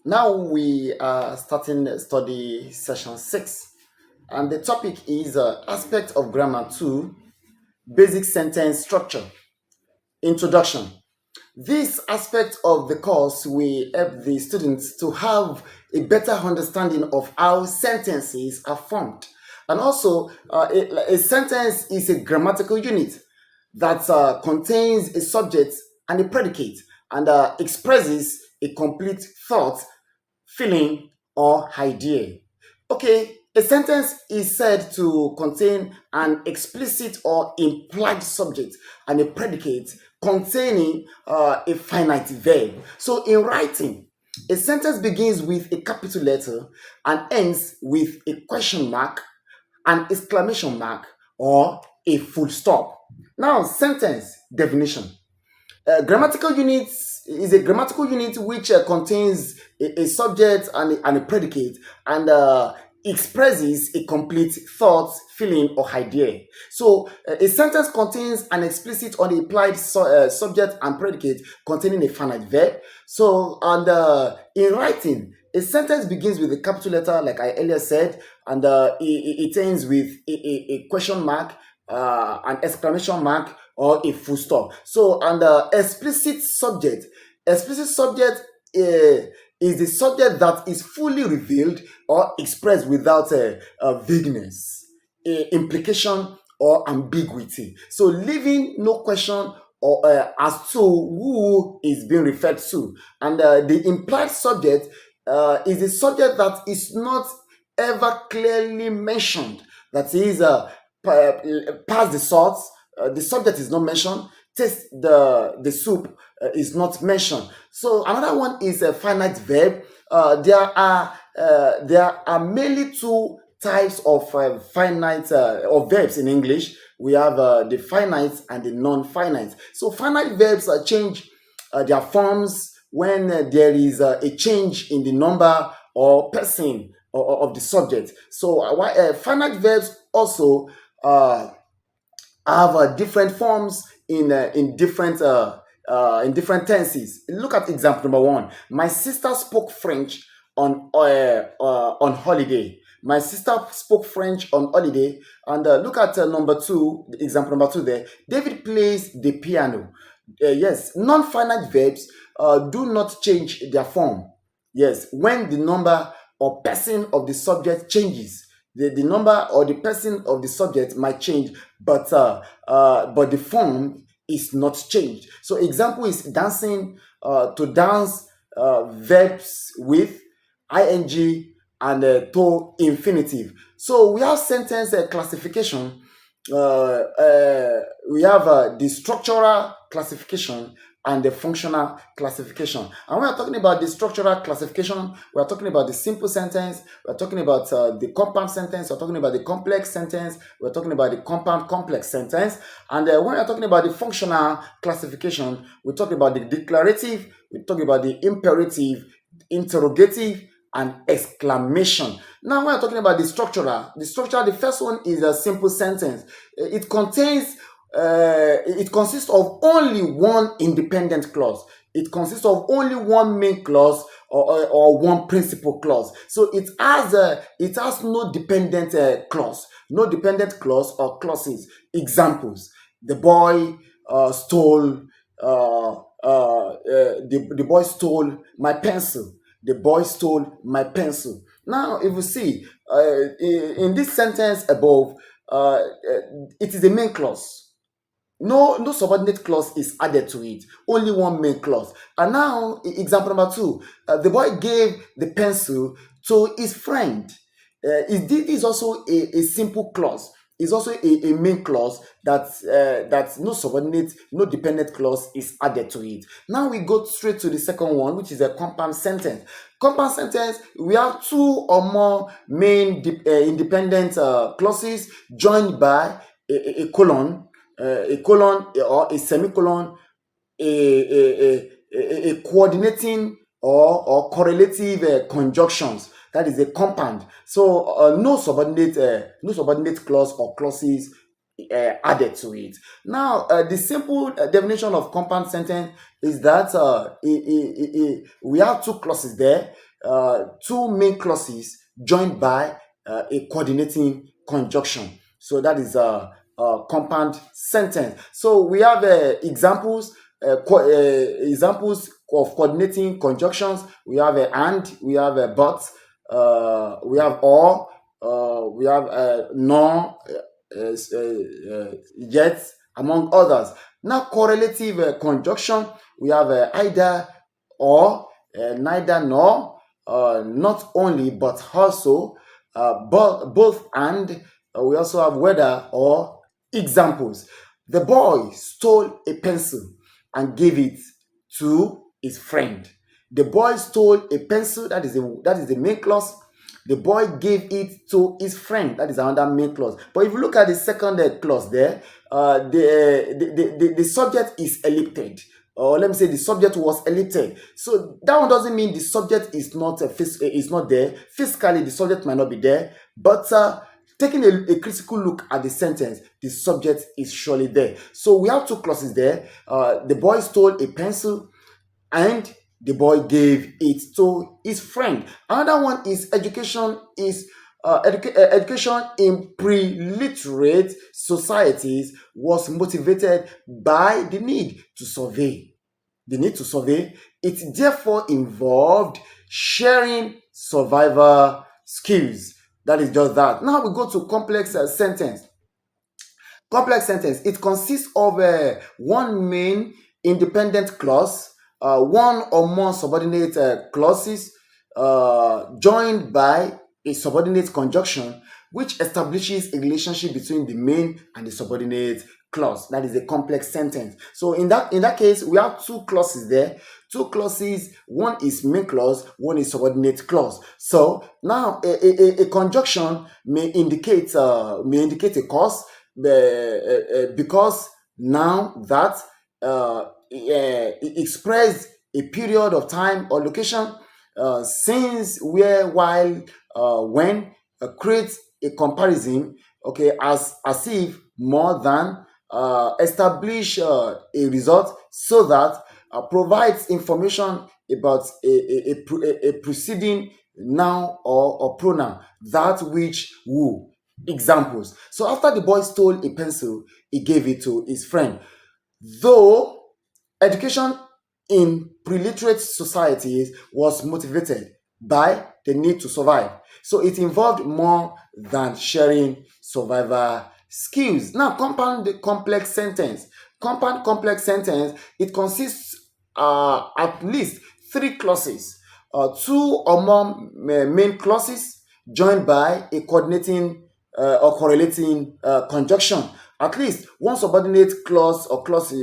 Now we are starting study session 6, and the topic is aspect of grammar 2, basic sentence structure. Introduction. This aspect of the course will help the students to have a better understanding of how sentences are formed. And also, a sentence is a grammatical unit that contains a subject and a predicate and expresses a complete thought, feeling, or idea. Okay, a sentence is said to contain an explicit or implied subject and a predicate containing a finite verb. So, in writing, a sentence begins with a capital letter and ends with a question mark, an exclamation mark, or a full stop. Now, sentence definition. Grammatical units is a grammatical unit which contains a subject and a predicate and expresses a complete thought, feeling, or idea. So, a sentence contains an explicit or implied subject and predicate containing a finite verb. So, and in writing, a sentence begins with a capital letter, like I earlier said, and it ends with a question mark, an exclamation mark, or a full stop. So, and explicit subject is the subject that is fully revealed or expressed without vagueness, implication, or ambiguity. So, leaving no question or as to who is being referred to, and the implied subject is a subject that is not ever clearly mentioned. That is, pass the salt, the subject is not mentioned. Taste the soup is not mentioned. So another one is a finite verb. There are mainly two types of finite or verbs in English. We have the finite and the non-finite. So finite verbs change their forms when there is a change in the number or person of the subject. So finite verbs also uh, have different forms in different tenses. Look at example number one. My sister spoke French on holiday. My sister spoke French on holiday. And look at number two, example number two there. David plays the piano. Yes, non-finite verbs do not change their form. Yes, when the number or person of the subject changes, the number or the person of the subject might change, but the form is not changed. So example is dancing, to dance, verbs with ing and to infinitive. So we have sentence classification. We have the structural classification and the functional classification. And when we're talking about the structural classification, we're talking about the simple sentence, we're talking about the compound sentence, we're talking about the complex sentence, we're talking about the compound complex sentence. And when we're talking about the functional classification, we talk about the declarative, we talk about the imperative, interrogative, and exclamation. Now, when we're talking about the first one is a simple sentence. It contains, it consists of only one independent clause. It consists of only one main clause or one principal clause. So it has no dependent clause, no dependent clause or clauses. Examples: the boy stole. The boy stole my pencil. The boy stole my pencil. Now, if you see in this sentence above, it is a main clause. No subordinate clause is added to it. Only one main clause. And now, example number two, the boy gave the pencil to his friend. This is also a simple clause. It's also a main clause that no subordinate, no dependent clause is added to it. Now we go straight to the second one, which is a compound sentence. Compound sentence, we have two or more main independent clauses joined by a colon or a semicolon, a coordinating or correlative conjunctions. That is a compound. So no subordinate clause or clauses added to it. Now, the simple definition of compound sentence is that we have two clauses there. two main clauses joined by a coordinating conjunction. So that is a compound sentence. So we have examples of coordinating conjunctions. We have a and, we have a but, we have or, we have nor, yet, among others. Now, correlative conjunction, we have either or, neither nor, not only but also, both and. We also have whether or. Examples: the boy stole a pencil and gave it to his friend. The boy stole a pencil, that is the main clause. The boy gave it to his friend, that is another main clause. But if you look at the second clause there, the subject is ellipted, or let me say the subject was ellipted. So that one doesn't mean the subject is not there. Physically, the subject might not be there, but taking a critical look at the sentence, the subject is surely there. So we have two clauses there. The boy stole a pencil and the boy gave it to his friend. Another one is education in pre-literate societies was motivated by the need to survey. The need to survey. It therefore involved sharing survival skills. That is just that. Now we go to complex sentence. Complex sentence, it consists of one main independent clause, one or more subordinate clauses, joined by a subordinate conjunction, which establishes a relationship between the main and the subordinate clause. That is a complex sentence. So in that case, we have two clauses there. Two clauses, one is main clause, one is subordinate clause. So now a conjunction may indicate a cause, because now that it expressed a period of time or location, since, where, while, when, creates a comparison, okay, as if, more than, establish a result, so that provides information about a preceding noun or pronoun, that which who. Examples: so after the boy stole a pencil, he gave it to his friend. Though education in pre-literate societies was motivated by the need to survive, so it involved more than sharing survival skills. Now, compound complex sentence, it consists at least three clauses, two or more main clauses joined by a coordinating or correlating conjunction. At least one subordinate clause or clause,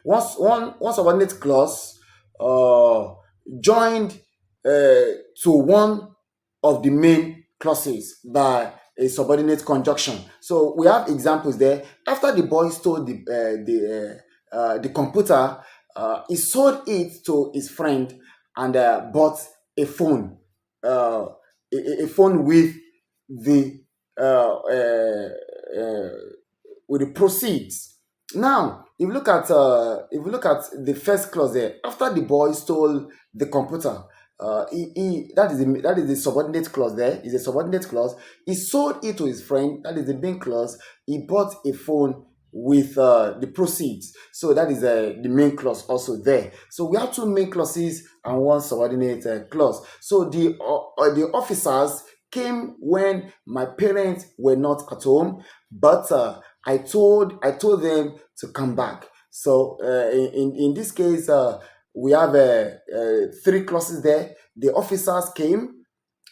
one subordinate clause uh, joined to one of the main clauses by a subordinate conjunction. So we have examples there. After the boy stole the computer, he sold it to his friend and bought a phone, a phone the uh, uh, uh, with the proceeds. Now, if you look at the first clause there, after the boy stole the computer, that is the subordinate clause there. Is a subordinate clause. He sold it to his friend. That is the main clause. He bought a phone with the proceeds. So that is the main clause also there. So we have two main clauses and one subordinate clause. So the officers came when my parents were not at home, but I told them to come back. So in this case, we have three clauses there. The officers came.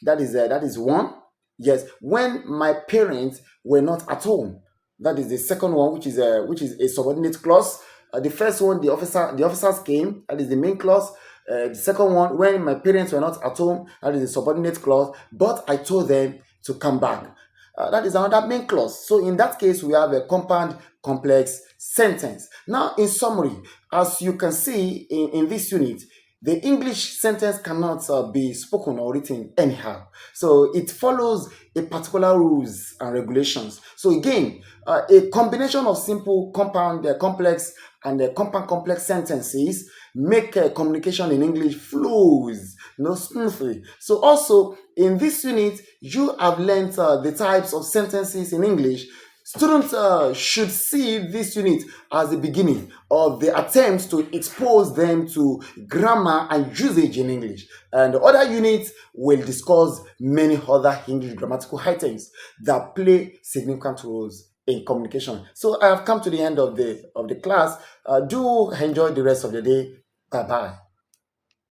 That is one. Yes, when my parents were not at home. That is the second one, which is a subordinate clause. The first one, the officers came. That is the main clause. The second one, when my parents were not at home, that is the subordinate clause. But I told them to come back. That is another main clause. So in that case, we have a compound complex sentence. Now, in summary, as you can see in this unit, the English sentence cannot be spoken or written anyhow. So it follows a particular rules and regulations. So again, a combination of simple compound complex and compound complex sentences make communication in English flows smoothly. So also in this unit, you have learned the types of sentences in English. Students should see this unit as the beginning of the attempts to expose them to grammar and usage in English. And the other units will discuss many other English grammatical items that play significant roles in communication. So I have come to the end of the class. Do enjoy the rest of your day. Bye bye.